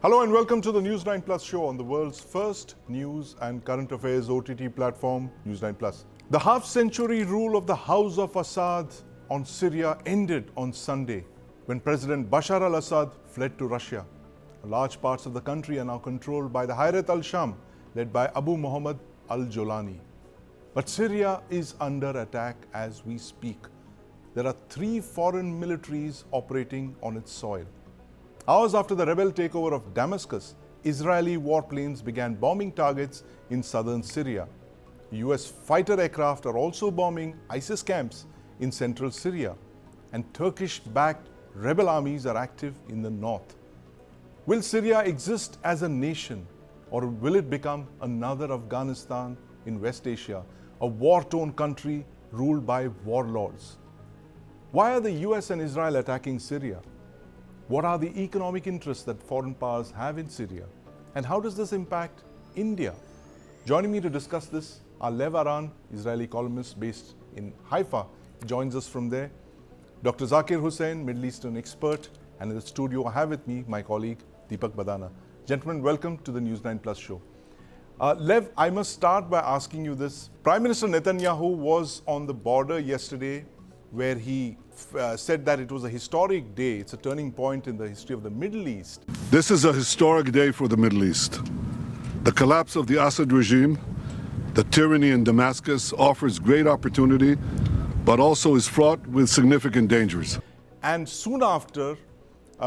Hello and welcome to the News9 Plus show on the world's first news and current affairs OTT platform, News9 Plus. The half-century rule of the House of Assad on Syria ended on Sunday when President Bashar Al-Assad fled to Russia. Large parts of the country are now controlled by the Hayat al-Sham, led by Abu Muhammad al-Jolani. But Syria is under attack as we speak. There are 3 foreign militaries operating on its soil. Hours after the rebel takeover of Damascus, Israeli warplanes began bombing targets in southern Syria. US fighter aircraft are also bombing ISIS camps in central Syria, and Turkish-backed rebel armies are active in the north. Will Syria exist as a nation, or will it become another Afghanistan in West Asia, a war-torn country ruled by warlords? Why are the US and Israel attacking Syria? What are the economic interests that foreign powers have in Syria? And how does this impact India? Joining me to discuss this are Lev Aran, Israeli columnist based in Haifa, joins us from there. Dr. Zakir Hussain, Middle Eastern expert, and in the studio I have with me my colleague Deepak Badana. Gentlemen, welcome to the News9 Plus show. Lev, I must start by asking you this. Prime Minister Netanyahu was on the border yesterday where he said that it was a historic day. It's a turning point in the history of the Middle East. This is a historic day for the Middle East. The collapse of the Assad regime, the tyranny in Damascus offers great opportunity, but also is fraught with significant dangers. And soon after,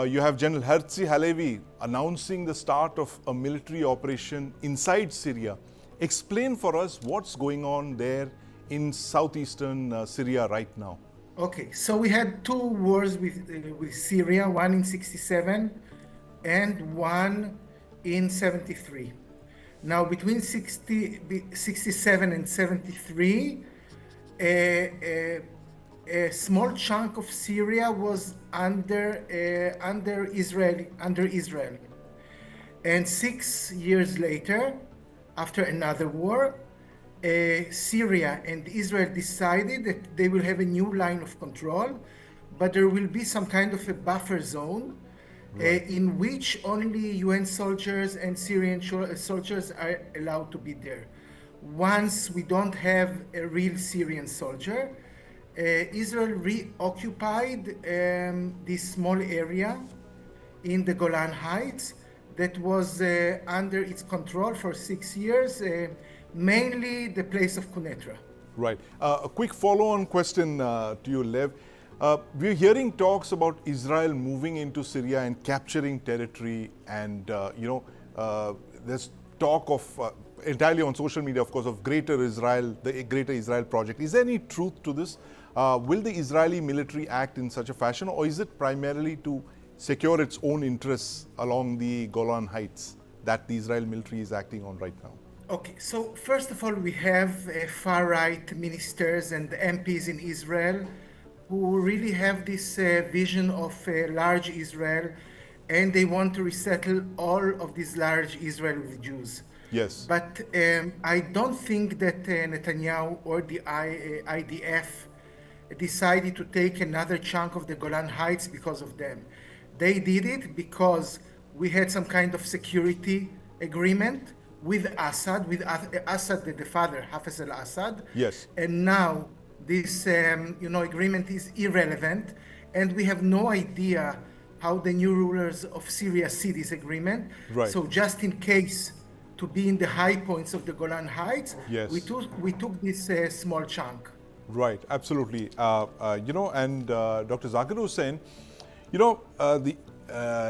you have General Herzi Halevi announcing the start of a military operation inside Syria. Explain for us what's going on there in southeastern Syria right now. Okay, so we had 2 wars with Syria, one in 67 and one in 73. Now, between 67 and 73, a small chunk of Syria was under Israel. And 6 years later, after another war, Syria and Israel decided that they will have a new line of control, but there will be some kind of a buffer zone in which only UN soldiers and Syrian soldiers are allowed to be there. Once we don't have a real Syrian soldier, Israel reoccupied this small area in the Golan Heights that was under its control for 6 years, mainly the place of Quneitra. Right. A quick follow-on question to you, Lev. We're hearing talks about Israel moving into Syria and capturing territory, and there's talk of entirely on social media, of course, of Greater Israel, the Greater Israel project. Is there any truth to this? Will the Israeli military act in such a fashion, or is it primarily to secure its own interests along the Golan Heights that the Israel military is acting on right now? Okay, so first of all, we have far-right ministers and MPs in Israel who really have this vision of large Israel, and they want to resettle all of this large Israel with Jews. Yes. But I don't think that Netanyahu or the IDF decided to take another chunk of the Golan Heights because of them. They did it because we had some kind of security agreement with Assad, the father, Hafiz al-Assad. Yes. And now this agreement is irrelevant, and we have no idea how the new rulers of Syria see this agreement. Right. So just in case to be in the high points of the Golan Heights, yes, we took this small chunk. Right, absolutely. And Dr. Zakir Hussain, the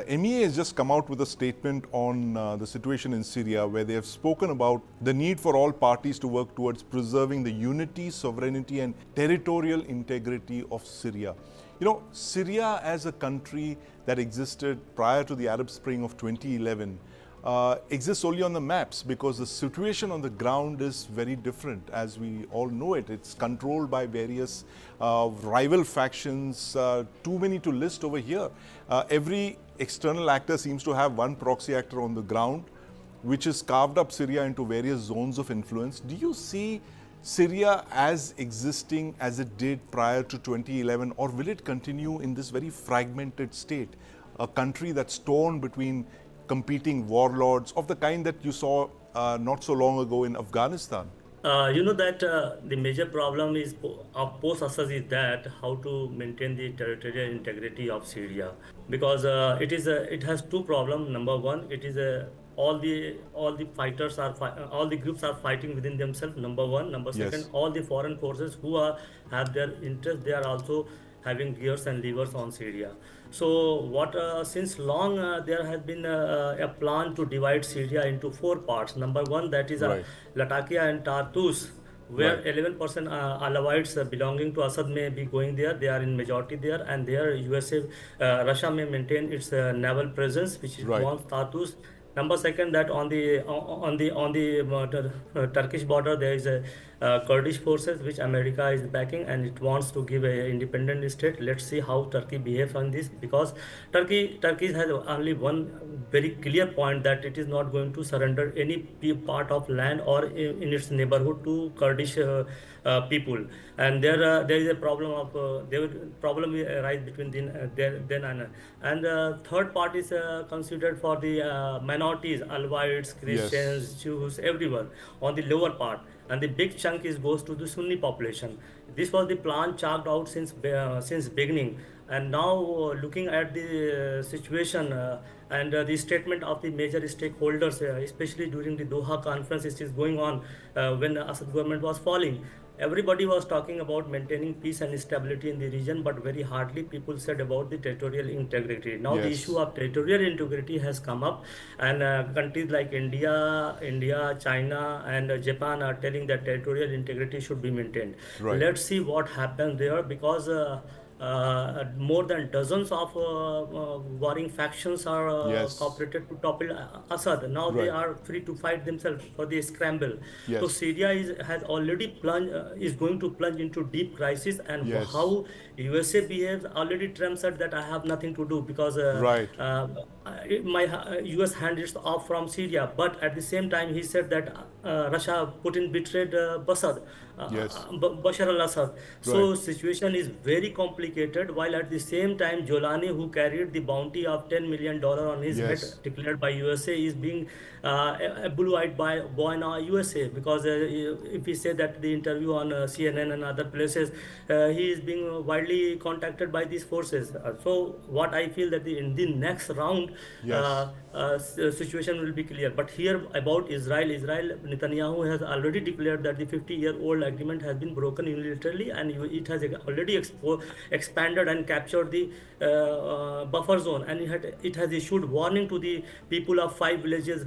MEA has just come out with a statement on the situation in Syria, where they have spoken about the need for all parties to work towards preserving the unity, sovereignty, and territorial integrity of Syria. Syria as a country that existed prior to the Arab Spring of 2011 exists only on the maps, because the situation on the ground is very different, as we all know it. It's controlled by various rival factions, too many to list over here. Every external actor seems to have one proxy actor on the ground, which has carved up Syria into various zones of influence. Do you see Syria as existing as it did prior to 2011, or will it continue in this very fragmented state, a country that's torn between competing warlords of the kind that you saw not so long ago in Afghanistan? You know that the major problem is of post-Assad is that how to maintain the territorial integrity of Syria, because it has two problems. Number one, it is all the fighters all the groups are fighting within themselves. Number one. Number second, Yes. all the foreign forces who are have their interest, they are also having gears and levers on Syria. So what since long there has been a plan to divide Syria into four parts. Number one, that is Right. Latakia and Tartus, where Right. 11% Alawites belonging to Assad may be going there. They are in majority there, and there USA, Russia may maintain its naval presence, which it Right. wants Tartus. Number second, that on the Turkish border there is a Kurdish forces which America is backing, and it wants to give a independent state. Let's see how Turkey behaves on this, because Turkey has only one very clear point, that it is not going to surrender any part of land or in its neighborhood to Kurdish people. And there is a problem of there will problem will arise between then and third part is considered for the minorities, Alawites, Yes. Christians, Jews, everyone on the lower part, and the big chunk is goes to the Sunni population. This was the plan chalked out since beginning, and now looking at the situation and the statement of the major stakeholders, especially during the Doha conference, which is going on when the Assad government was falling. Everybody was talking about maintaining peace and stability in the region, but very hardly people said about the territorial integrity. Now the issue Yes. of territorial integrity has come up, and countries like India, China, and Japan are telling that territorial integrity should be maintained. Right. Let's see what happens there, because more than dozens of warring factions are Yes. cooperated to topple Assad. Now they Right. are free to fight themselves for the scramble. So Yes. Syria has already plunged, is going to plunge into deep crisis, and Yes. how USA behaves. Already Trump said that I have nothing to do, because Right. my US hand is off from Syria. But at the same time, he said that Russia, Putin betrayed Yes. Bashar Al-Assad. Right. So situation is very complicated. While at the same time, Jolani, who carried the bounty of $10 million on his head, Yes. declared by USA, is being blue-eyed by now USA, because if we say that the interview on CNN and other places, he is being widely contacted by these forces. So what I feel that in the next round, Yes. situation will be clear. But here about Israel, Netanyahu has already declared that the 50-year-old agreement has been broken unilaterally, and it has already expanded and captured the buffer zone, and it has issued warning to the people of 5 villages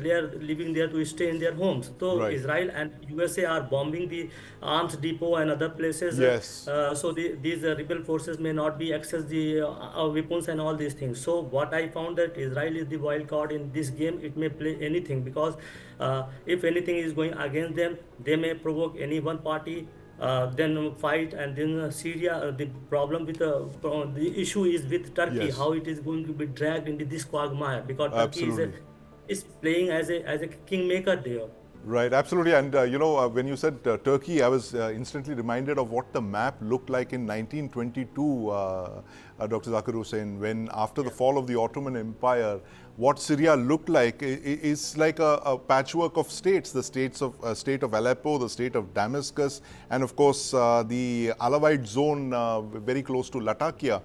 living there to stay in their homes. So Right. Israel and USA are bombing the arms depot and other places, Yes. so these rebel forces may not be access the weapons and all these things. So what I found, that Israel is the wild card in this game. It may play anything, because if anything is going against them, they may provoke any one party, then fight, and then Syria. The problem with the issue is with Turkey, Yes. how it is going to be dragged into this quagmire, because Turkey Absolutely. is playing as a kingmaker there. Right, absolutely. And when you said Turkey, I was instantly reminded of what the map looked like in 1922, Dr. Zakir Hussain, when after the fall of the Ottoman Empire, what Syria looked like is like a patchwork of states. The state of Aleppo, the state of Damascus, and of course the Alawite zone very close to Latakia.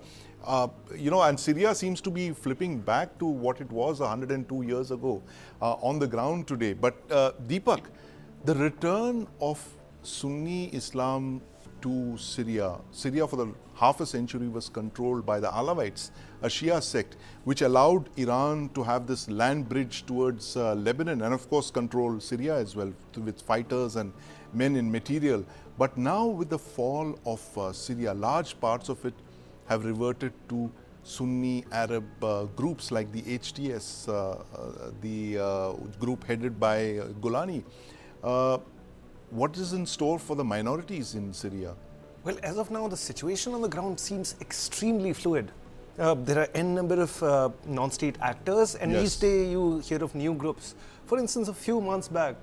And Syria seems to be flipping back to what it was 102 years ago on the ground today. But Deepak, the return of Sunni Islam to Syria for the half a century was controlled by the Alawites, a Shia sect, which allowed Iran to have this land bridge towards Lebanon, and of course control Syria as well, with fighters and men in material. But now with the fall of Syria, large parts of it have reverted to Sunni Arab groups like the HTS, the group headed by Golani. What is in store for the minorities in Syria? Well, as of now, the situation on the ground seems extremely fluid. There are n number of non-state actors, and Yes. each day you hear of new groups. For instance, a few months back,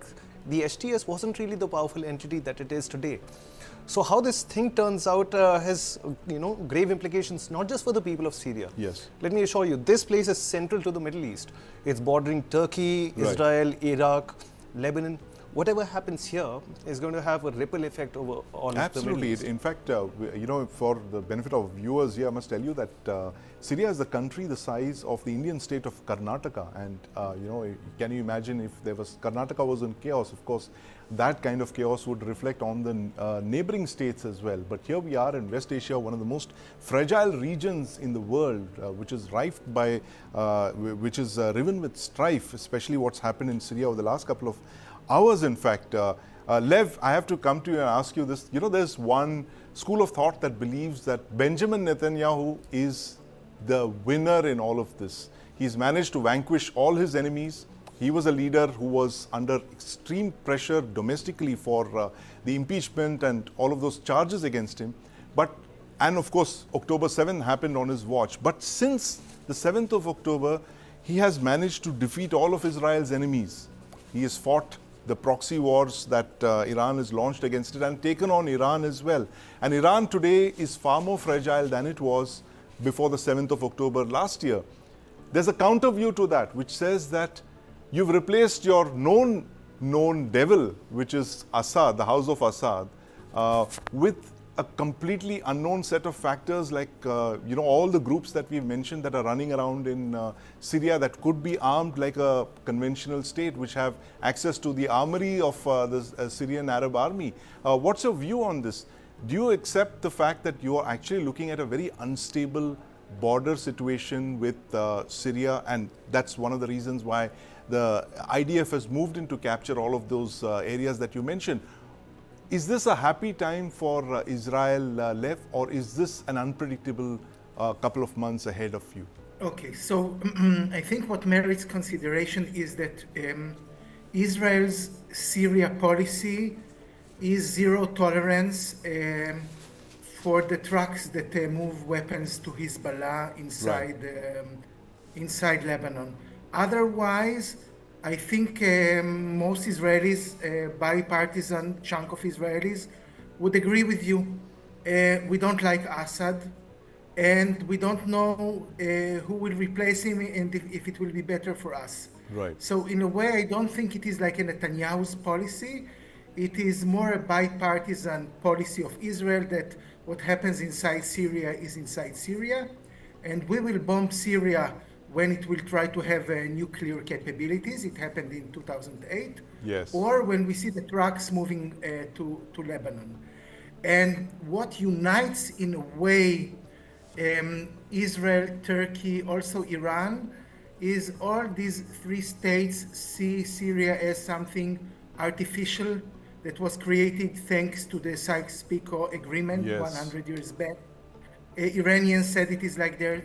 the HTS wasn't really the powerful entity that it is today. So how this thing turns out has, grave implications not just for the people of Syria. Yes. Let me assure you, this place is central to the Middle East. It's bordering Turkey, Right. Israel, Iraq, Lebanon. Whatever happens here is going to have a ripple effect over all of the Middle Absolutely. East. In fact, for the benefit of viewers here, I must tell you that Syria is the country the size of the Indian state of Karnataka. And, can you imagine if Karnataka was in chaos? Of course, that kind of chaos would reflect on the neighboring states as well. But here we are in West Asia, one of the most fragile regions in the world, which is riven with strife, especially what's happened in Syria over the last couple of hours, in fact. Lev, I have to come to you and ask you this. There's one school of thought that believes that Benjamin Netanyahu is the winner in all of this. He's managed to vanquish all his enemies. He was a leader who was under extreme pressure domestically for the impeachment and all of those charges against him. And of course, October 7th happened on his watch. But since the 7th of October, he has managed to defeat all of Israel's enemies. He has fought the proxy wars that Iran has launched against it and taken on Iran as well. And Iran today is far more fragile than it was before the 7th of October last year. There's a counter view to that, which says that you've replaced your known devil, which is Assad, the house of Assad, with a completely unknown set of factors like, all the groups that we've mentioned that are running around in Syria that could be armed like a conventional state, which have access to the armory of the Syrian Arab army. What's your view on this? Do you accept the fact that you are actually looking at a very unstable border situation with Syria, and that's one of the reasons why the IDF has moved in to capture all of those areas that you mentioned? Is this a happy time for Israel, Lev, or is this an unpredictable couple of months ahead of you? Okay, so I think what merits consideration is that Israel's Syria policy is zero tolerance for the trucks that move weapons to Hezbollah inside Lebanon. Otherwise, I think most Israelis, bipartisan chunk of Israelis, would agree with you. We don't like Assad, and we don't know who will replace him and if it will be better for us. Right. So in a way, I don't think it is like a Netanyahu's policy. It is more a bipartisan policy of Israel that what happens inside Syria is inside Syria, and we will bomb Syria when it will try to have nuclear capabilities. It happened in 2008. Yes. Or when we see the trucks moving to Lebanon. And what unites in a way Israel, Turkey, also Iran, is all these three states see Syria as something artificial that was created thanks to the Sykes-Picot Agreement 100 years back. Iranians said it is like their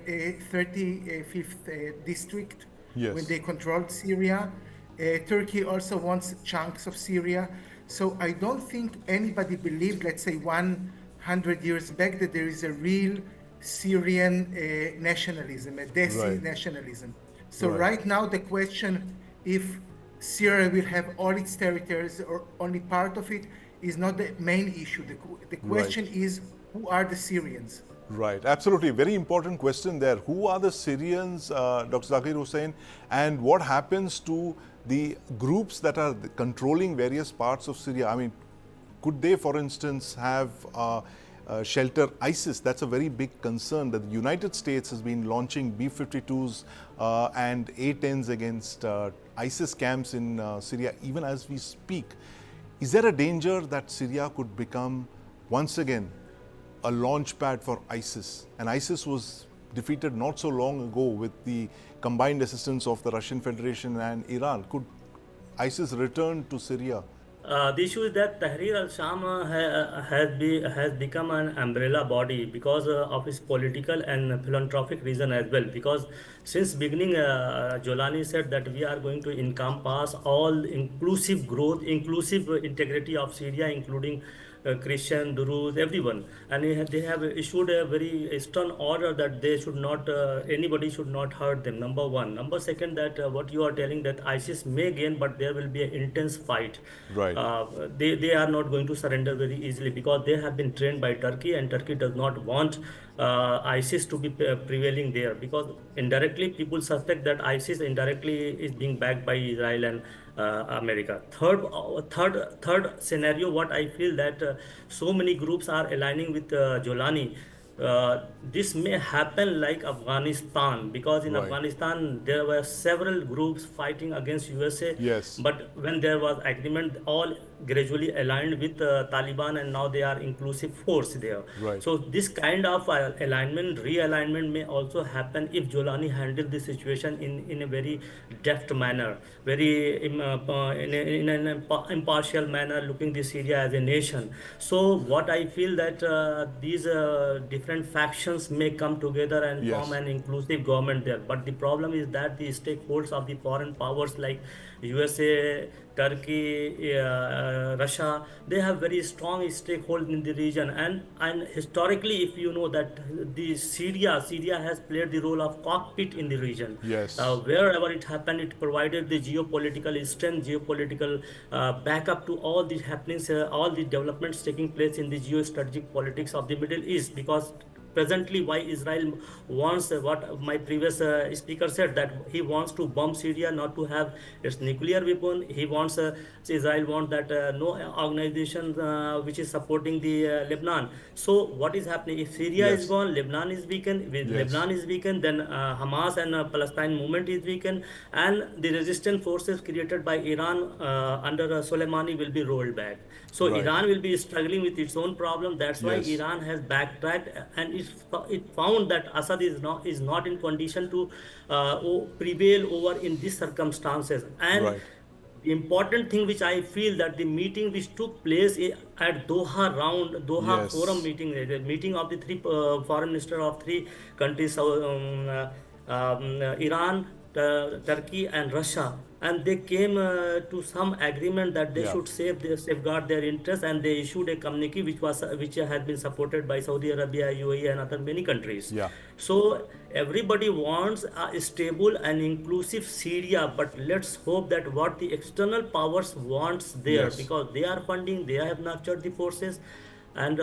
35th district when they controlled Syria. Turkey also wants chunks of Syria. So I don't think anybody believed, let's say 100 years back, that there is a real Syrian nationalism, a Desi nationalism. So right now the question if Syria will have all its territories or only part of it is not the main issue. The question is, who are the Syrians? Right, absolutely. Very important question there. Who are the Syrians, Dr. Zakir Hussain, and what happens to the groups that are controlling various parts of Syria? I mean, could they, for instance, have shelter ISIS? That's a very big concern. That the United States has been launching B-52s and A-10s against ISIS camps in Syria, even as we speak. Is there a danger that Syria could become, once again, a launch pad for ISIS? And ISIS was defeated not so long ago with the combined assistance of the Russian Federation and Iran. Could ISIS return to Syria? The issue is that Tahrir al-Sham has become an umbrella body because of its political and philanthropic reason as well. Because since beginning, Jolani said that we are going to encompass all inclusive growth, inclusive integrity of Syria, including Christian, Druze, everyone, and they have issued a very stern order that they should not, anybody should not hurt them. Number one. Number second, that what you are telling that ISIS may gain, but there will be an intense fight. Right. They are not going to surrender very easily because they have been trained by Turkey, and Turkey does not want ISIS to be prevailing there, because indirectly people suspect that ISIS indirectly is being backed by Israel and America. Third scenario, what I feel that so many groups are aligning with Jolani. This may happen like Afghanistan, because in Right. Afghanistan there were several groups fighting against USA, Yes. but when there was agreement, all gradually aligned with Taliban, and now they are inclusive force there. Right. So this kind of alignment, realignment may also happen if Jolani handle the situation in a very deft manner, very in an impartial manner, looking the Syria as a nation. So what I feel that these different factions may come together and form Yes. an inclusive government there. But the problem is that the stakeholders of the foreign powers like USA, Turkey, Russia, they have very strong stakehold in the region, and historically, if you know that the Syria has played the role of cockpit in the region. Yes. Wherever it happened, it provided the geopolitical strength, geopolitical backup to all the happenings, all the developments taking place in the geostrategic politics of the Middle East. Because presently, why Israel wants what my previous speaker said, that he wants to bomb Syria, not to have its nuclear weapon. He wants Israel wants that no organization which is supporting the Lebanon. So what is happening if Syria is Yes. gone, Lebanon is weakened. With Yes. Lebanon is weakened, then Hamas and Palestine movement is weakened, and the resistance forces created by Iran under Soleimani will be rolled back. So Right. Iran will be struggling with its own problem. That's why Yes. Iran has backtracked, and it found that Assad is not in condition to prevail over in these circumstances. And Right. the important thing which I feel that the meeting which took place at Doha forum Yes. meeting, the meeting of the three foreign minister of three countries, Iran, Turkey, and Russia, and they came to some agreement that they Yeah. should safeguard their interests, and they issued a communique which had been supported by Saudi Arabia, UAE, and other many countries. Yeah. So everybody wants a stable and inclusive Syria, but let's hope that what the external powers wants there, Yes. because they are funding, they have nurtured the forces, and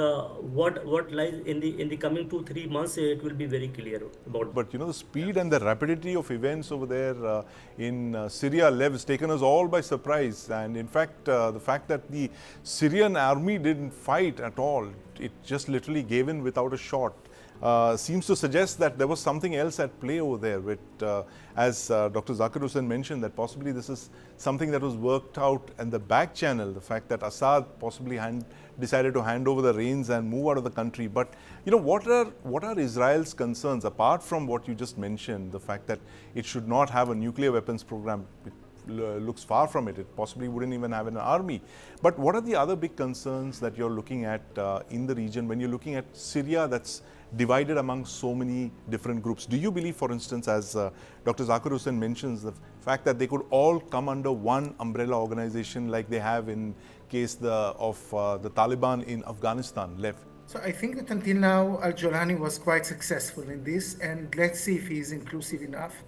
what lies in the coming 2-3 months, it will be very clear about. But you know, the speed and the rapidity of events over there in Syria has taken us all by surprise. And in fact, the fact that the Syrian army didn't fight at all, it just literally gave in without a shot. Seems to suggest that there was something else at play over there, with, as Dr. Zakir Hussain mentioned, that possibly this is something that was worked out in the back channel, the fact that Assad possibly decided to hand over the reins and move out of the country. But you know, what are Israel's concerns, apart from what you just mentioned, the fact that it should not have a nuclear weapons program? It looks far from it. It possibly wouldn't even have an army. But what are the other big concerns that you're looking at in the region when you're looking at Syria that's divided among so many different groups? Do you believe, for instance, as Dr. Zakir Hussain mentions, the fact that they could all come under one umbrella organization like they have in case of the Taliban in Afghanistan left? So I think that until now, Al-Jolani was quite successful in this, and let's see if he is inclusive enough.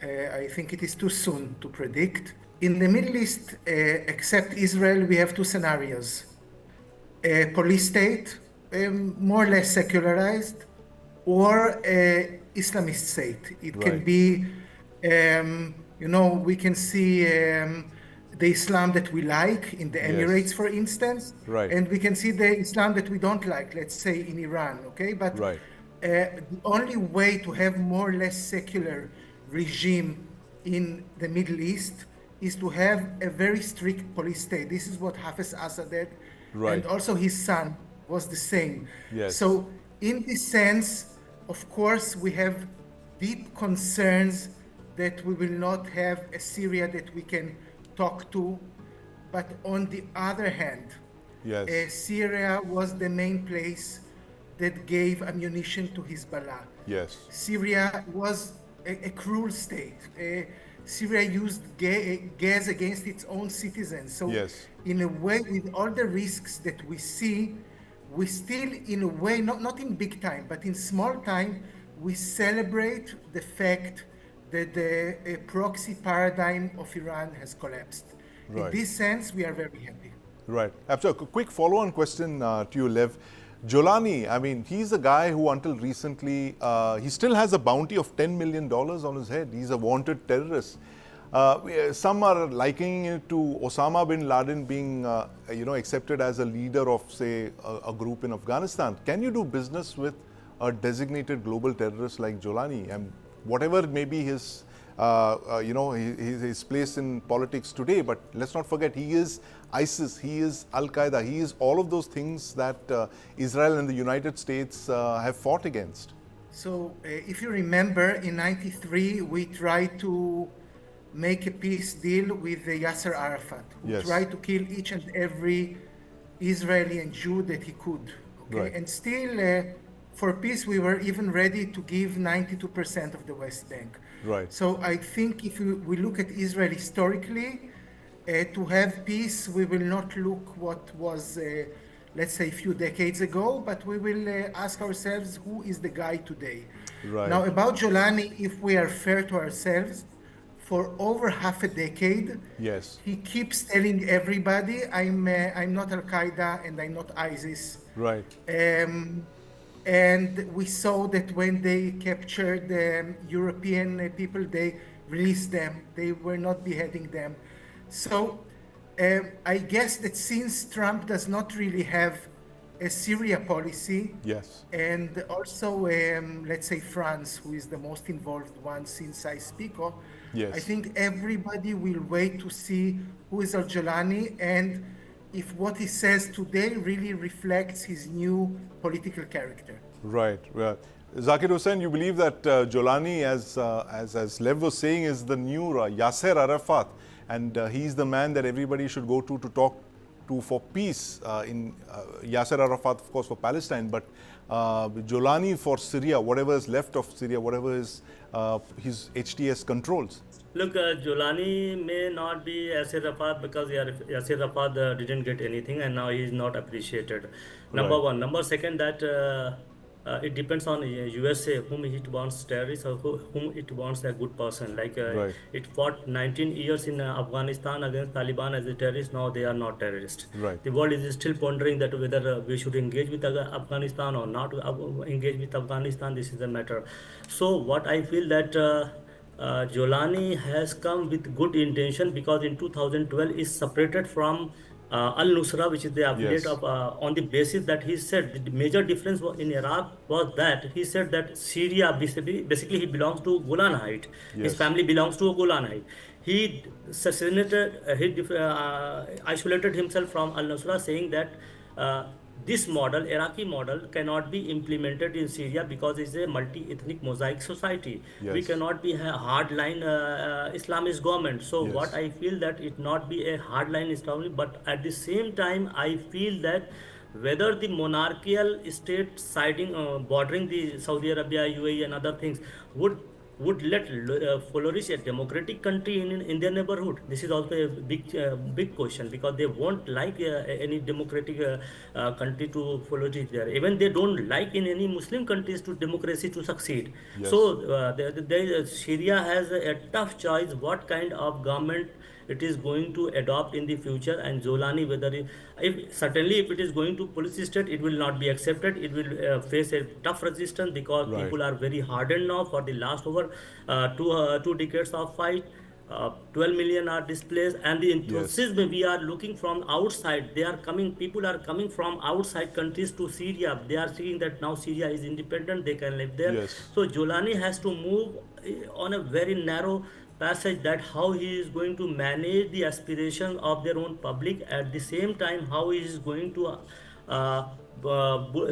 I think it is too soon to predict. In the Middle East, except Israel, we have two scenarios. A police state, more or less secularized, or Islamist state. It can Right. be, we can see the Islam that we like in the Emirates, for instance, Right. and we can see the Islam that we don't like, let's say in Iran, okay? But Right. the only way to have more or less secular regime in the Middle East is to have a very strict police state. This is what Hafez Assad did, Right. and also his son was the same. Yes. So in this sense, of course, we have deep concerns that we will not have a Syria that we can talk to. But on the other hand, Yes. Syria was the main place that gave ammunition to Hezbollah. Yes. Syria was a cruel state. Syria used gas against its own citizens. So, Yes. in a way, with all the risks that we see, we still, in a way, not in big time, but in small time, we celebrate the fact that the proxy paradigm of Iran has collapsed. In Right. this sense, we are very happy. Right. Absolutely. A quick follow-on question to you, Lev. Jolani, I mean, he's a guy who until recently, he still has a bounty of $10 million on his head. He's a wanted terrorist. Some are likening it to Osama bin Laden being, accepted as a leader of, say, a group in Afghanistan. Can you do business with a designated global terrorist like Jolani? And whatever may be his his place in politics today, but let's not forget he is ISIS, he is Al-Qaeda, he is all of those things that Israel and the United States have fought against. So, if you remember, in '93, we tried to make a peace deal with Yasser Arafat, who Yes. tried to kill each and every Israeli and Jew that he could. Okay, Right. and still, for peace, we were even ready to give 92% of the West Bank. Right. So I think if we look at Israel historically, to have peace, we will not look what was, let's say, a few decades ago, but we will ask ourselves who is the guy today. Right. Now, about Jolani, if we are fair to ourselves, for over half a decade, Yes. he keeps telling everybody, I'm not Al Qaeda and I'm not ISIS. Right. And we saw that when they captured European people, they released them. They were not beheading them. So I guess that since Trump does not really have a Syria policy, Yes. and also, let's say, France, who is the most involved one since I speak of, Yes. I think everybody will wait to see who is Al-Jolani and if what he says today really reflects his new political character. Right. Right. Zakir Hussain, you believe that Jolani, as Lev was saying, is the new Yasser Arafat, and he's the man that everybody should go to talk to for peace. Yasser Arafat, of course, for Palestine, but Jolani for Syria, whatever is left of Syria, whatever is his HTS controls. Look, Jolani may not be Yasser Arafat because Yasser Arafat didn't get anything and now he is not appreciated. Number Right. one. Number second, that it depends on USA whom it wants terrorists or whom it wants a good person. Like Right. it fought 19 years in Afghanistan against Taliban as a terrorist. Now they are not terrorists. Right. The world is still pondering that whether we should engage with Afghanistan or not engage with Afghanistan. This is the matter. So what I feel that. Jolani has come with good intention because in 2012 is separated from Al-Nusra, which is the affiliate Yes. of on the basis that he said the major difference in Iraq was that he said that Syria basically he belongs to Golan Height. His Yes. family belongs to Golan Height. He assassinated, isolated himself from Al-Nusra, saying that this model, Iraqi model, cannot be implemented in Syria because it's a multi-ethnic mosaic society. We Yes. cannot be a hardline Islamist government. So Yes. what I feel that it not be a hardline Islamist, but at the same time, I feel that whether the monarchical state siding, bordering the Saudi Arabia, UAE, and other things would let flourish a democratic country in their neighborhood. This is also a big question because they won't like any democratic country to flourish there. Even they don't like in any Muslim countries to democracy to succeed. Yes. So Syria has a tough choice what kind of government it is going to adopt in the future, and Jolani, whether if certainly if it is going to police state, it will not be accepted. It will face a tough resistance because Right. people are very hardened now for the last over two decades of fight. 12 million are displaced, and the enthusiasm we are looking from outside. They are coming. People are coming from outside countries to Syria. They are seeing that now Syria is independent. They can live there. Yes. So Jolani has to move on a very narrow passage that how he is going to manage the aspirations of their own public, at the same time how he is going to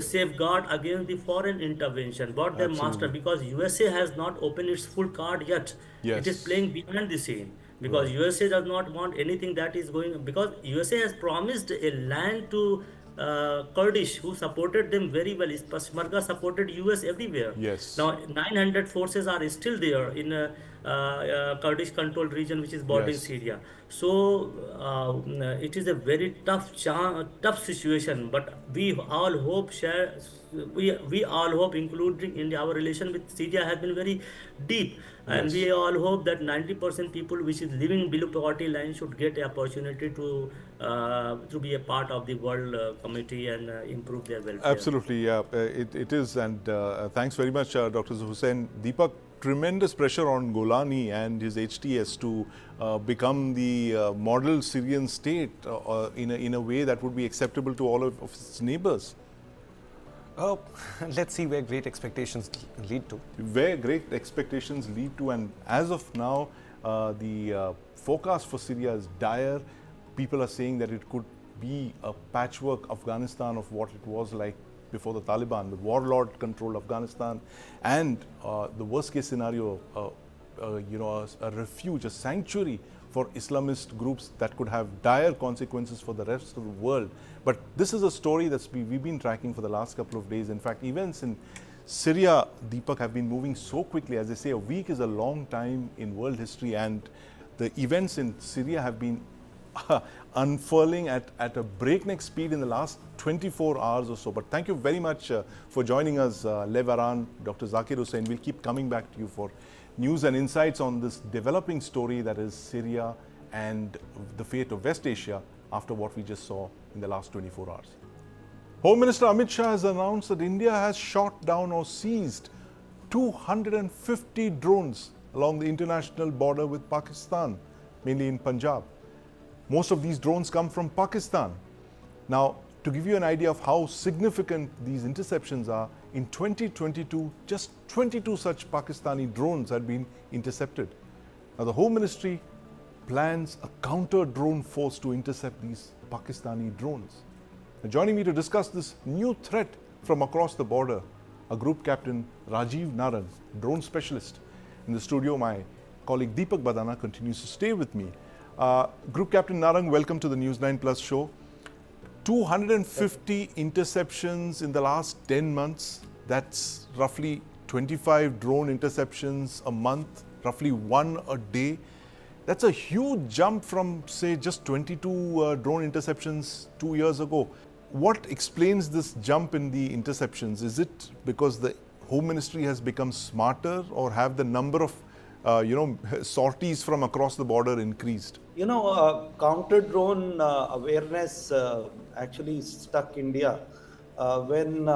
safeguard against the foreign intervention, what their master, Absolutely. because USA has not opened its full card yet. It is Yes. playing behind the scene because Right. USA does not want anything that is going, because USA has promised a land to Kurdish who supported them very well. Peshmerga supported US everywhere. Yes. Now 900 forces are still there in Kurdish controlled region which is bordering Yes. Syria. So it is a very tough situation. But we all hope, including India, our relation with Syria has been very deep, and Yes. we all hope that 90% people which is living below poverty line should get the opportunity to be a part of the world community and improve their welfare. Absolutely, yeah, it is, and thanks very much, Dr. Hussain. Deepak, tremendous pressure on Golani and his HTS to become the model Syrian state in a way that would be acceptable to all of its neighbors. Oh, let's see where great expectations lead to. Where great expectations lead to, and as of now, the forecast for Syria is dire. People are saying that it could be a patchwork Afghanistan of what it was like before the Taliban, with warlord controlled Afghanistan, and the worst case scenario, a refuge, a sanctuary for Islamist groups that could have dire consequences for the rest of the world. But this is a story that we've been tracking for the last couple of days. In fact, events in Syria, Deepak, have been moving so quickly. As they say, a week is a long time in world history, and the events in Syria have been unfurling at a breakneck speed in the last 24 hours or so. But thank you very much for joining us, Lev Aran, Dr. Zakir Hussain. We'll keep coming back to you for news and insights on this developing story that is Syria and the fate of West Asia after what we just saw in the last 24 hours. Home Minister Amit Shah has announced that India has shot down or seized 250 drones along the international border with Pakistan, mainly in Punjab. Most of these drones come from Pakistan. Now, to give you an idea of how significant these interceptions are, in 2022, just 22 such Pakistani drones had been intercepted. Now, the Home Ministry plans a counter-drone force to intercept these Pakistani drones. Now, joining me to discuss this new threat from across the border, a Group Captain Rajiv Narang, drone specialist. In the studio, my colleague Deepak Badana continues to stay with me. Group Captain Narang, welcome to the News9 Plus show. 250 interceptions in the last 10 months. That's roughly 25 drone interceptions a month, roughly one a day. That's a huge jump from, say, just 22 drone interceptions 2 years ago. What explains this jump in the interceptions? Is it because the Home Ministry has become smarter, or have the number of sorties from across the border increased? Counter drone awareness actually struck India when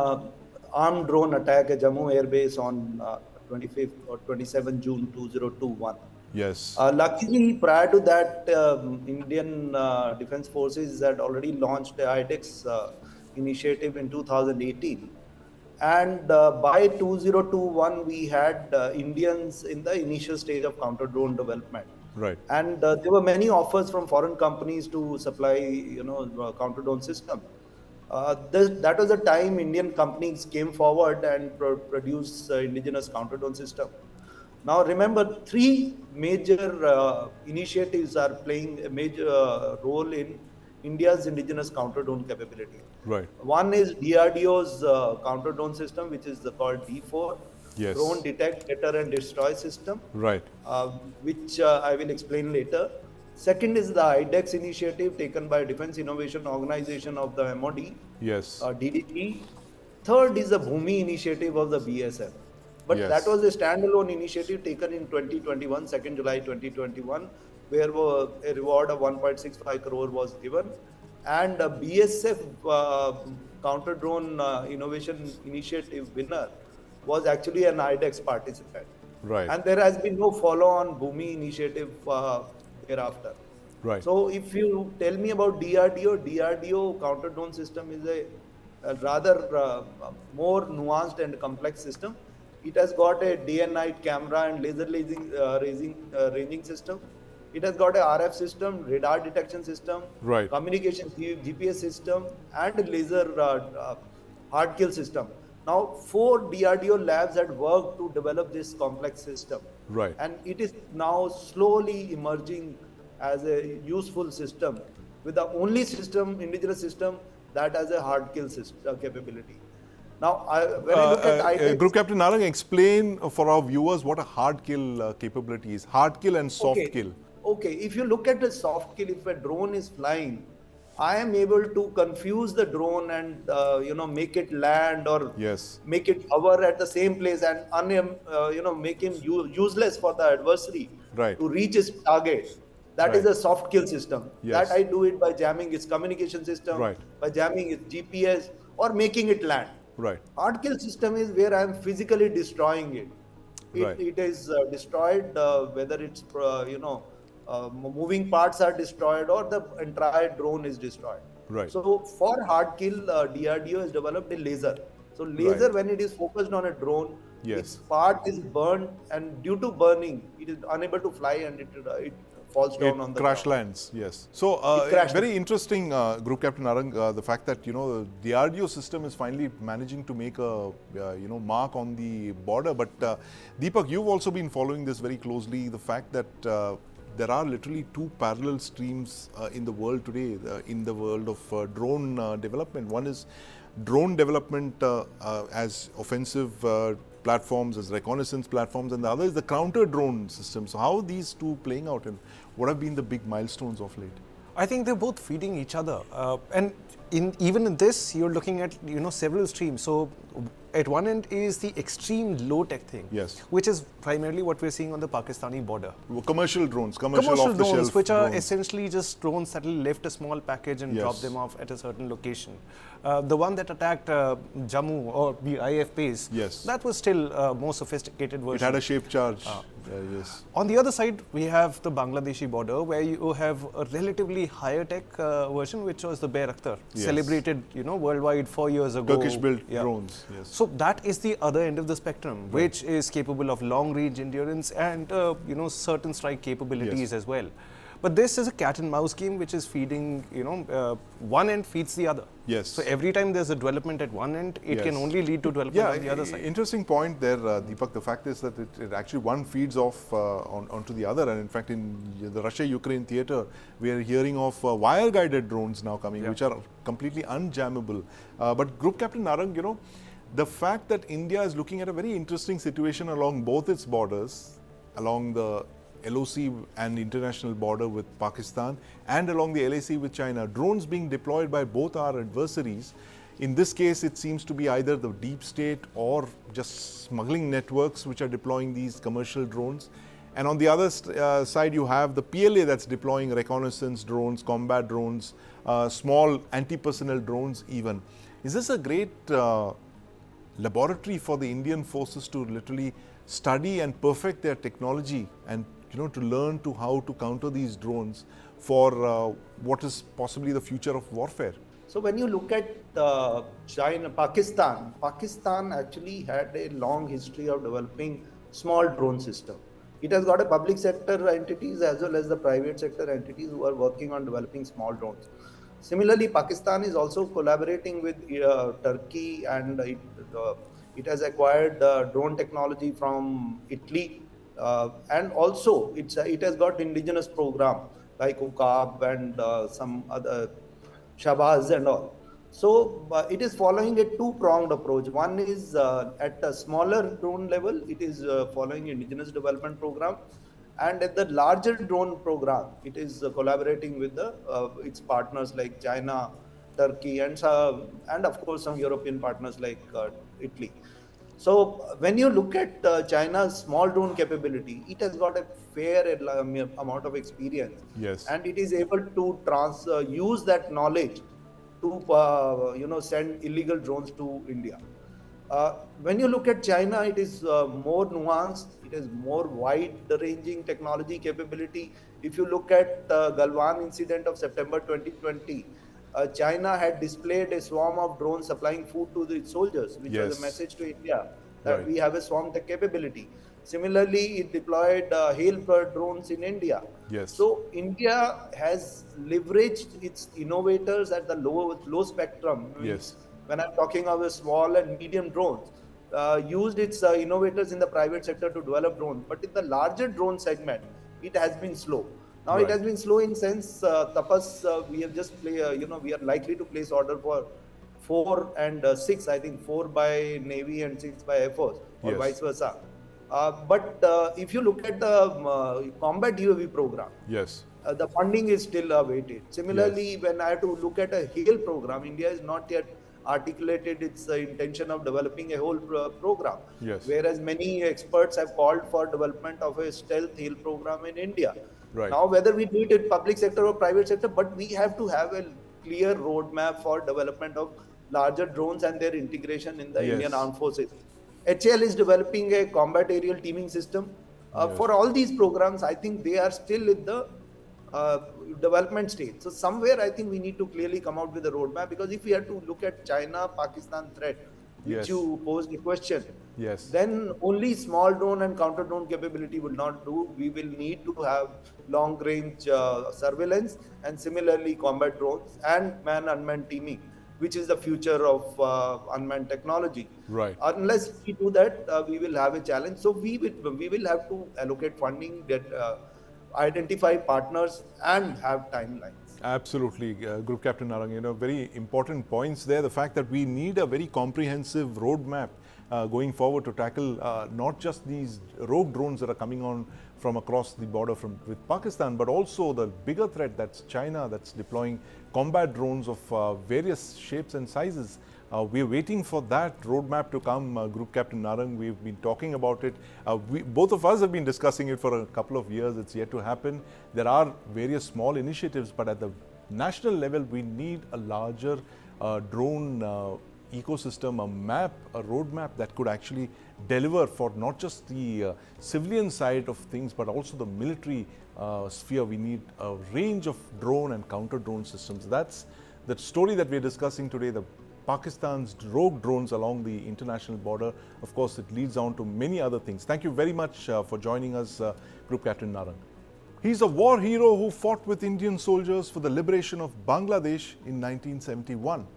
armed drone attack at Jammu Air Base on 25th or 27 June 2021. Yes. Luckily, prior to that, Indian Defence Forces had already launched the IDEX initiative in 2018. And by 2021, we had Indians in the initial stage of counter drone development. Right. And there were many offers from foreign companies to supply, counter drone system. That was the time Indian companies came forward and produced indigenous counter drone system. Now remember, three major initiatives are playing a major role in India's indigenous counter drone capability. Right. One is DRDO's counter drone system, which is called D4, Yes. Drone Detect, Deter and Destroy system, Right. which I will explain later. Second is the IDEX initiative taken by Defense Innovation Organization of the MOD, Yes. DDP. Third is the Bhumi initiative of the BSF. But Yes. that was a standalone initiative taken in 2021, 2nd July 2021, where a reward of 1.65 crore was given. And a BSF counter drone innovation initiative winner was actually an IDEX participant. Right. And there has been no follow-on Bhumi initiative thereafter. Right. So if you tell me about DRDO counter drone system is a rather more nuanced and complex system. It has got a day and night camera and laser ranging system. It has got a RF system, radar detection system, Right. communication GPS system, and a laser hard kill system. Now, 4 DRDO labs had worked to develop this complex system. Right. And it is now slowly emerging as a useful system, with the only system, indigenous system, that has a hard kill system, capability. Now, when I look at Group items, Captain Narang, explain for our viewers what a hard kill capability is. Hard kill and soft okay, kill. okay. If you look at the soft kill, if a drone is flying, I am able to confuse the drone and make it land or Yes. make it hover at the same place and make him useless for the adversary Right. to reach his target. That is Right. a soft kill system. That Yes. I do it by jamming its communication system, Right. by jamming its GPS, or making it land. Right. Hard kill system is where I am physically destroying it. Right. It is destroyed, whether it's moving parts are destroyed or the entire drone is destroyed. Right. So for hard kill, DRDO has developed a laser. So laser, Right. when it is focused on a drone, its Yes. part is burned, and due to burning, it is unable to fly, and it falls down on It the crash ground. lands, yes. So, It crashed. very interesting, Group Captain Narang, the fact that, the RDO system is finally managing to make a, mark on the border. But, Deepak, you've also been following this very closely. The fact that there are literally two parallel streams in the world today, in the world of drone development. One is drone development as offensive platforms, as reconnaissance platforms, and the other is the counter drone system. So how are these two playing out, and what have been the big milestones of late? I think they're both feeding each other, and even in this, you're looking at several streams. So at one end is the extreme low-tech thing, Yes. which is primarily what we're seeing on the Pakistani border. Commercial drones, commercial Commercial off-the-shelf drones, which are drones. essentially just drones that will lift a small package and drop Yes. them off at a certain location. The one that attacked Jammu or the IFPs, Yes. that was still a more sophisticated version. It had a shape charge. Yes. On the other side, we have the Bangladeshi border, where you have a relatively higher tech version, which was the Bear Akhtar, Yes. celebrated worldwide 4 years ago. Turkish-built Yeah. drones. Yes. So that is the other end of the spectrum, which is capable of long-range endurance and certain strike capabilities Yes. as well. But this is a cat and mouse game, which is feeding, one end feeds the other. Yes. So every time there's a development at one end, it can Yes. only lead to development on the other side. Interesting point there, Deepak. The fact is that it actually one feeds off onto the other, and in fact, in the Russia-Ukraine theater, we are hearing of wire-guided drones now coming, Yeah. which are completely unjammable. But Group Captain Narang, the fact that India is looking at a very interesting situation along both its borders, along the LOC and international border with Pakistan, and along the LAC with China, drones being deployed by both our adversaries. In this case, it seems to be either the deep state or just smuggling networks which are deploying these commercial drones. And on the other side, you have the PLA that's deploying reconnaissance drones, combat drones, small anti-personnel drones even. Is this a great laboratory for the Indian forces to literally study and perfect their technology and to learn to how to counter these drones for what is possibly the future of warfare? So when you look at Pakistan actually had a long history of developing small drone system. It has got a public sector entities as well as the private sector entities who are working on developing small drones. Similarly, Pakistan is also collaborating with Turkey, and it has acquired drone technology from Italy, and also it has got indigenous program like UCAB and some other Shabazz and all. So it is following a two-pronged approach. One is at a smaller drone level, it is following indigenous development program, and at the larger drone program, it is collaborating with its partners like China, Turkey, and of course some European partners like Italy. So when you look at China's small drone capability, it has got a fair amount of experience, Yes. and it is able to use that knowledge to send illegal drones to India. When you look at China, it is more nuanced. It is more wide-ranging technology capability. If you look at Galwan incident of September 2020, China had displayed a swarm of drones supplying food to its soldiers, which was Yes. a message to India that Right. we have a swarm tech capability. Similarly, it deployed hail bird drones in India. Yes. So India has leveraged its innovators at the low spectrum. Yes. When I'm talking of the small and medium drones, used its innovators in the private sector to develop drones. But in the larger drone segment, it has been slow. Now Right. it has been slow in sense, Tapas, we have just we are likely to place order for 4 and 6, I think 4 by Navy and 6 by Air Force, or Yes. vice versa. But if you look at the combat UAV program, Yes. the funding is still awaited. Similarly, Yes. when I have to look at a HALE program, India has not yet articulated its intention of developing a whole program. Yes. Whereas many experts have called for development of a stealth HALE program in India. Right. Now, whether we do it in public sector or private sector, but we have to have a clear roadmap for development of larger drones and their integration in the Yes. Indian Armed Forces. HAL is developing a combat aerial teaming system. Yes. For all these programs, I think they are still in the uh, development stage. So somewhere I think we need to clearly come out with a roadmap, because if we have to look at China-Pakistan threat, which Yes. you posed a question, Yes. then only small drone and counter drone capability will not do. We will need to have long range surveillance, and similarly combat drones and man-unmanned teaming, which is the future of unmanned technology. Right. Unless we do that, we will have a challenge. So we will have to allocate funding, that identify partners, and have timelines. Absolutely, Group Captain Narang, very important points there. The fact that we need a very comprehensive roadmap going forward to tackle not just these rogue drones that are coming on from across the border with Pakistan, but also the bigger threat, that's China, that's deploying combat drones of various shapes and sizes. We're waiting for that roadmap to come, Group Captain Narang. We've been talking about it. Both of us have been discussing it for a couple of years. It's yet to happen. There are various small initiatives, but at the national level, we need a larger drone ecosystem, a map, a roadmap that could actually deliver for not just the civilian side of things, but also the military sphere. We need a range of drone and counter drone systems. That's the story that we're discussing today, the Pakistan's rogue drones along the international border. Of course, it leads on to many other things. Thank you very much for joining us, Group Captain Narang. He's a war hero who fought with Indian soldiers for the liberation of Bangladesh in 1971.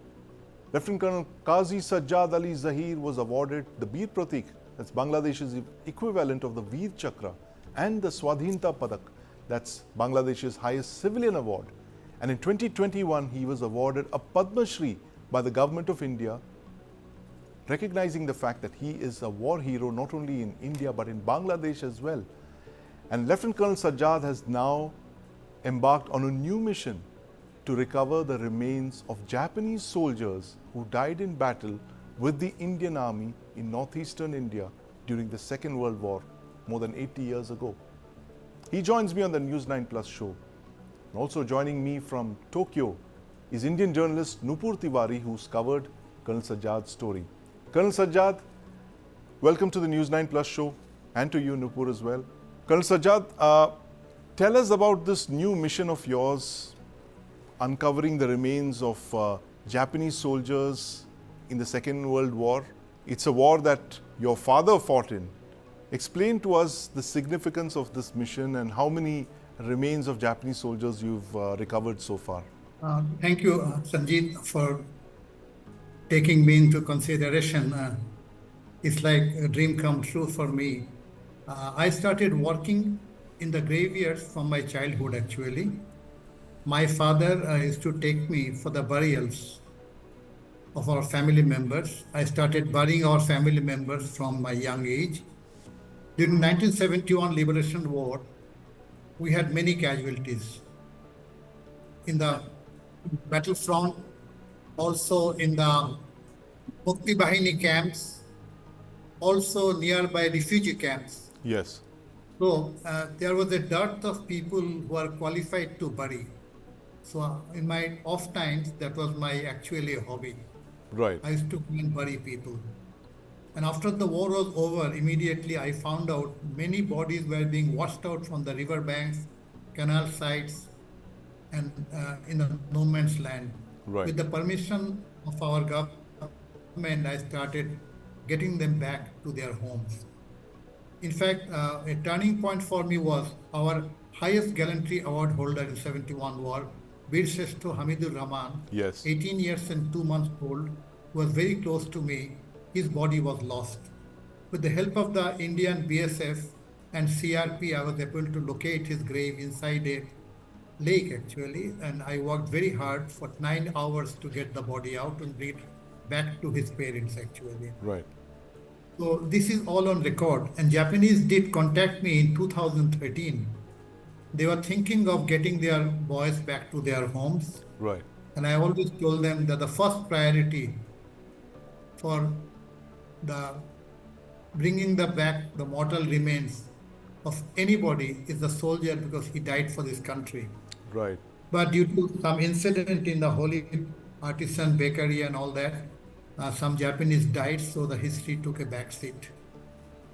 Lieutenant Colonel Qazi Sajjad Ali Zahir was awarded the Bir Pratik, that's Bangladesh's equivalent of the Veer Chakra, and the Swadhinta Padak, that's Bangladesh's highest civilian award. And in 2021, he was awarded a Padma Shri by the Government of India, recognizing the fact that he is a war hero not only in India but in Bangladesh as well. And Lieutenant Colonel Sajjad has now embarked on a new mission to recover the remains of Japanese soldiers who died in battle with the Indian Army in northeastern India during the Second World War more than 80 years ago. He joins me on the News9 Plus show. And also joining me from Tokyo is Indian journalist Nupur Tiwari, who's covered Colonel Sajjad's story. Colonel Sajjad, welcome to the News9 Plus show, and to you, Nupur, as well. Colonel Sajjad, tell us about this new mission of yours, uncovering the remains of Japanese soldiers in the Second World War. It's a war that your father fought in. Explain to us the significance of this mission and how many remains of Japanese soldiers you've recovered so far. Thank you, Sanjeev, for taking me into consideration. It's like a dream come true for me. I started working in the graveyards from my childhood, actually. My father used to take me for the burials of our family members. I started burying our family members from my young age. During 1971 Liberation War, we had many casualties. In the battlefront, also in the Mukti Bahini camps, also nearby refugee camps. Yes. So there was a dearth of people who are qualified to bury. So in my off times, that was my actually hobby. Right. I used to go and bury people. And after the war was over, immediately I found out many bodies were being washed out from the river banks, canal sites, and in the no man's land. Right. With the permission of our government, I started getting them back to their homes. In fact, a turning point for me was our highest gallantry award holder in 71 war, Bir Shrestha Hamidur Rahman, Yes. 18 years and 2 months old, was very close to me. His body was lost. With the help of the Indian BSF and CRP, I was able to locate his grave inside a lake, actually, and I worked very hard for 9 hours to get the body out and back to his parents actually. Right. So this is all on record. And Japanese did contact me in 2013. They were thinking of getting their boys back to their homes. Right. And I always told them that the first priority for the bringing back the mortal remains of anybody is the soldier, because he died for this country. Right. But due to some incident in the Holy Artisan Bakery and all that, some Japanese died, so the history took a backseat.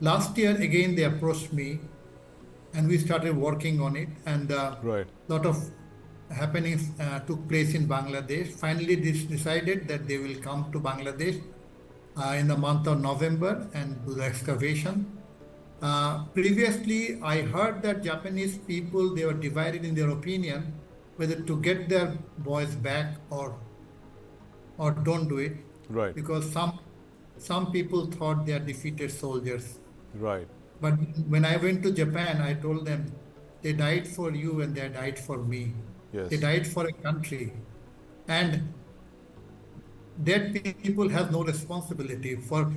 Last year, again, they approached me and we started working on it. And a Right. lot of happenings took place in Bangladesh. Finally, this decided that they will come to Bangladesh in the month of November and do the excavation. Previously, I heard that Japanese people, they were divided in their opinion whether to get their boys back or don't do it, Right. because some people thought they are defeated soldiers. Right. But when I went to Japan, I told them they died for you and they died for me. Yes. They died for a country. And dead people have no responsibility for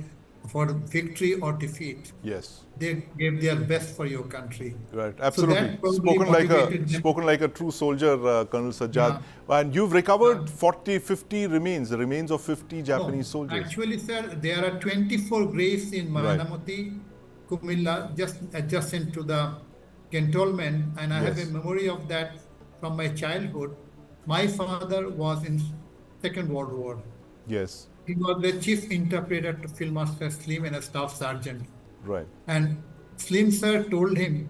victory or defeat. Yes. They gave their best for your country. Right, So absolutely. that probably motivated them. Spoken like a true soldier, Colonel Sajjad. And you've recovered 50 remains, the remains of 50 Japanese No, soldiers. actually, sir, there are 24 graves in Right. Mahanamati, Kumilla, just adjacent to the cantonment, and I have Yes. a memory of that from my childhood. My father was in Second World War. Yes. He was the chief interpreter to Field Master Slim and a staff sergeant. Right. And Slim sir told him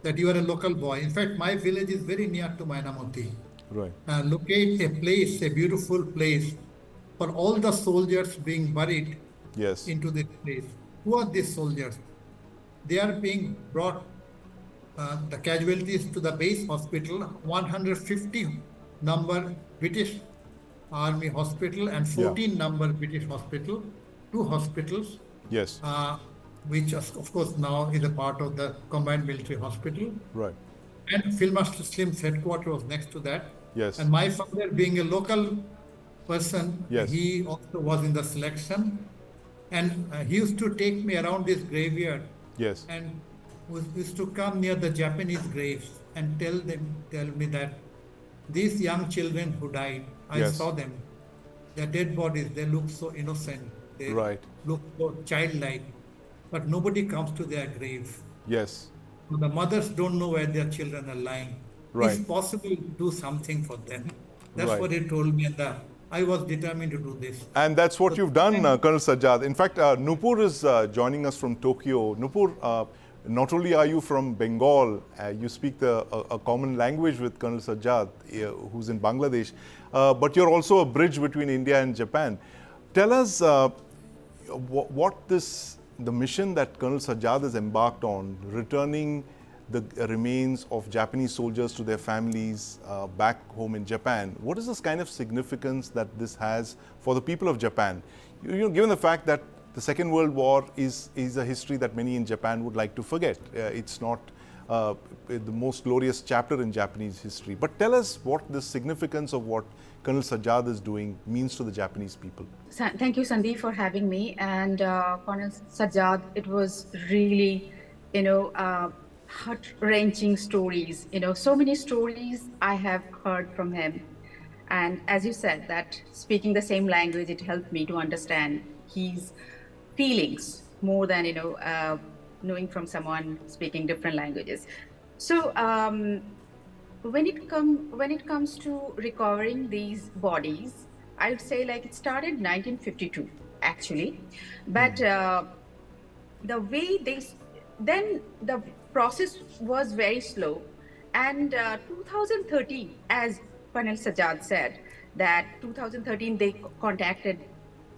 that you are a local boy. In fact, my village is very near to Mainamoti. Right. Locate a place, a beautiful place for all the soldiers being buried Yes. into this place. Who are these soldiers? They are being brought, the casualties, to the base hospital, 150 number British Army hospital and 14 number British hospital, two hospitals, Yes. which of course now is a part of the Combined Military Hospital. Right. And Field Master Slim's headquarters was next to that. Yes. And my father, being a local person, Yes. he also was in the selection. And he used to take me around this graveyard Yes. and used to come near the Japanese graves and tell me that these young children who died, I Yes. saw them, their dead bodies, they look so innocent, they Right. look so childlike, but nobody comes to their grave. Yes. So the mothers don't know where their children are lying. Right. It's possible to do something for them. That's Right. what he told me, and I was determined to do this. And that's what you've done, Colonel Sajjad. In fact, Nupur is joining us from Tokyo. Nupur, not only are you from Bengal, you speak a common language with Colonel Sajjad, who's in Bangladesh, but you're also a bridge between India and Japan. Tell us the mission that Colonel Sajjad has embarked on, returning the remains of Japanese soldiers to their families back home in Japan. What is this kind of significance that this has for the people of Japan? Given the fact that the Second World War is a history that many in Japan would like to forget. It's not the most glorious chapter in Japanese history. But tell us what the significance of what Colonel Sajjad is doing means to the Japanese people. Thank you, Sandeep, for having me. And Colonel Sajjad, it was really, heart-wrenching stories. So many stories I have heard from him. And as you said, that speaking the same language, it helped me to understand his feelings more than, knowing from someone speaking different languages. So when it comes to recovering these bodies, I would say like it started 1952 actually, but the way then the process was very slow, and 2013, as Colonel Sajjad said, that 2013 they contacted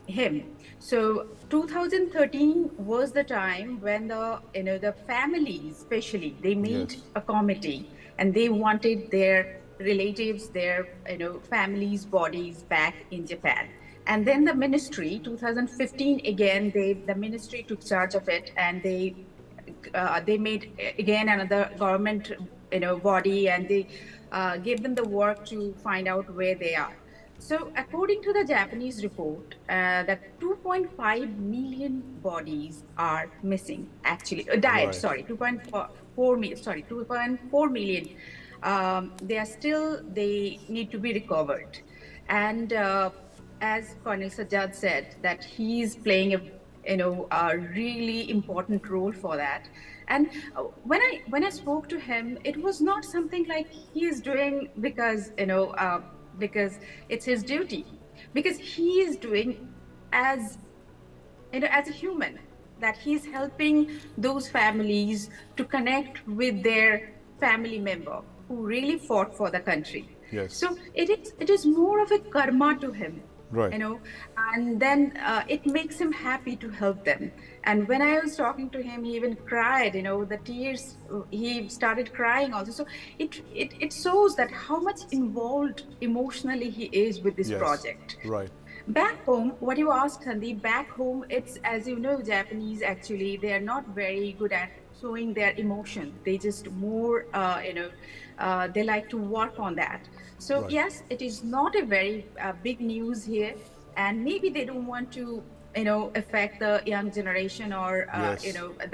him. So 2013 was the time when the families, especially, they made a committee and they wanted their relatives, their families' bodies back in Japan. And then the ministry, 2015 again, the ministry took charge of it, and they made again another government body, and they gave them the work to find out where they are. So, according to the Japanese report, that 2.5 million bodies are missing. Actually, died. Right. Sorry, 2.4 million. Sorry, 2.4 million. They need to be recovered, and as Colonel Sajjad said, that he's playing a really important role for that. And when I spoke to him, it was not something like he is doing because because it's his duty, because he is doing as as a human, that he's helping those families to connect with their family member who really fought for the country. Yes. So it is more of a karma to him, Right. you know and then it makes him happy to help them. And when I was talking to him, he even cried, the tears, he started crying also. So it shows that how much involved emotionally he is with this Yes. project. Right. Back home, what you asked, Sandeep, back home, it's, as you know, Japanese actually, they are not very good at showing their emotion. They just more, they like to work on that. So, Right. yes, it is not a very big news here. And maybe they don't want to, affect the young generation, or, Yes.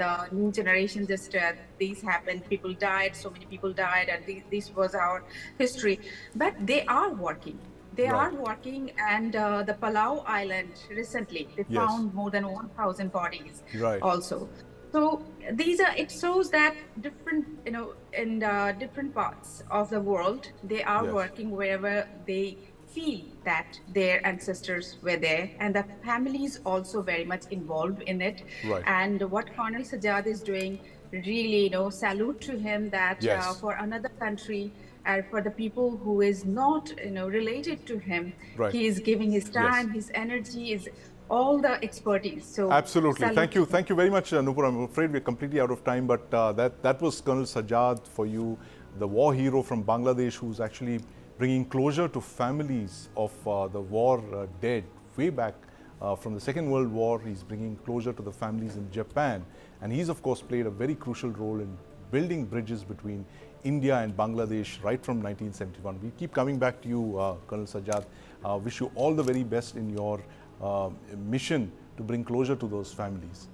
the new generation. Just these happened, people died, so many people died, and this was our history. But they are working. They Right. are working, and the Palau Island recently they Yes. found more than 1,000 bodies Right. also. So these are, it shows that different, in different parts of the world, they are Yes. working wherever they feel that their ancestors were there, and the family is also very much involved in it. Right. And what Colonel Sajjad is doing, really, salute to him, that Yes. for another country, and for the people who is not, related to him, Right. he is giving his Yes. time, his energy, is all the expertise. So Absolutely. salute Thank to you. him. Thank you very much, Nupur. I'm afraid we're completely out of time, but that was Colonel Sajjad for you, the war hero from Bangladesh, who's actually bringing closure to families of the war dead way back from the Second World War. He's bringing closure to the families in Japan. And he's, of course, played a very crucial role in building bridges between India and Bangladesh right from 1971. We keep coming back to you, Colonel Sajjad. Wish you all the very best in your mission to bring closure to those families.